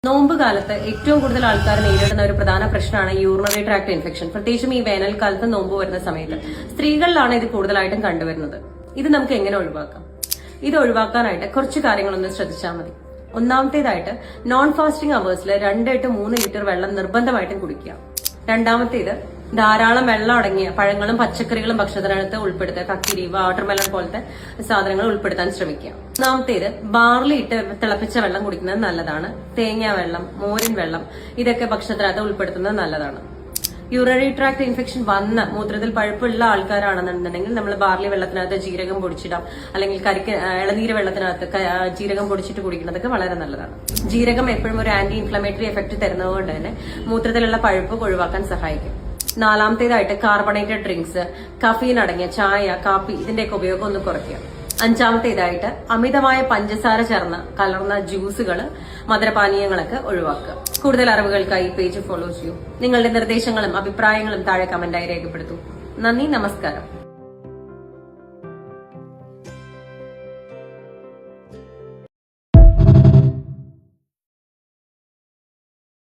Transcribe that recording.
നോമ്പ് കാലത്ത് ഏറ്റവും കൂടുതൽ ആൾക്കാർ നേരിടുന്ന ഒരു പ്രധാന പ്രശ്നമാണ് യൂറിനറി ട്രാക്ട് ഇൻഫെക്ഷൻ. പ്രത്യേകിച്ചും ഈ വേനൽക്കാലത്ത് നോമ്പ് വരുന്ന സമയത്ത് സ്ത്രീകളിലാണ് ഇത് കൂടുതലായിട്ടും കണ്ടുവരുന്നത്. ഇത് നമുക്ക് എങ്ങനെ ഒഴിവാക്കാം? ഇത് ഒഴിവാക്കാനായിട്ട് കുറച്ച് കാര്യങ്ങളൊന്ന് ശ്രദ്ധിച്ചാൽ മതി. ഒന്നാമത്തേതായിട്ട് നോൺ ഫാസ്റ്റിംഗ് അവേഴ്സിൽ 2 to 3 ലിറ്റർ വെള്ളം നിർബന്ധമായിട്ടും കുടിക്കുക. രണ്ടാമത്തേത് ധാരാളം വെള്ളം അടങ്ങിയ പഴങ്ങളും പച്ചക്കറികളും ഭക്ഷണത്തിനകത്ത് ഉൾപ്പെടുത്തുക. കക്കിരി, വാട്ടർമെലൺ പോലത്തെ സാധനങ്ങൾ ഉൾപ്പെടുത്താൻ ശ്രമിക്കുക. മൂന്നാമത്തേത് ബാർലി ഇട്ട് തിളപ്പിച്ച വെള്ളം കുടിക്കുന്നത് നല്ലതാണ്. തേങ്ങാ വെള്ളം, മോരിൻ വെള്ളം ഇതൊക്കെ ഭക്ഷണത്തിനകത്ത് ഉൾപ്പെടുത്തുന്നത് നല്ലതാണ്. യൂറിനറി ട്രാക്ട് ഇൻഫെക്ഷൻ വന്ന മൂത്രത്തിൽ പഴുപ്പുള്ള ആൾക്കാരാണെന്നുണ്ടെങ്കിൽ നമ്മൾ ബാർലി വെള്ളത്തിനകത്ത് ജീരകം പൊടിച്ചിടാം, അല്ലെങ്കിൽ ഇളനീര് വെള്ളത്തിനകത്ത് ജീരകം പൊടിച്ചിട്ട് കുടിക്കുന്നതൊക്കെ വളരെ നല്ലതാണ്. ജീരകം എപ്പോഴും ഒരു ആന്റി ഇൻഫ്ലമേറ്ററി എഫക്ട് തരുന്നതുകൊണ്ട് തന്നെ മൂത്രത്തിലുള്ള പഴുപ്പ് ഒഴിവാക്കാൻ സഹായിക്കും. നാലാമത്തേതായിട്ട് കാർബണേറ്റഡ് ഡ്രിങ്ക്സ്, കഫീൻ അടങ്ങിയ ചായ, കാപ്പി ഇതിന്റെയൊക്കെ ഉപയോഗം ഒന്ന് കുറയ്ക്കുക. അഞ്ചാമത്തേതായിട്ട് അമിതമായ പഞ്ചസാര കലർന്ന ജ്യൂസുകൾ, മധുരപാനീയങ്ങളൊക്കെ ഒഴിവാക്കുക. കൂടുതൽ അറിവുകൾക്കായി പേജ് ഫോളോ ചെയ്യൂ. നിങ്ങളുടെ നിർദ്ദേശങ്ങളും അഭിപ്രായങ്ങളും താഴെ കമന്റായി രേഖപ്പെടുത്തൂ. നന്ദി, നമസ്കാരം.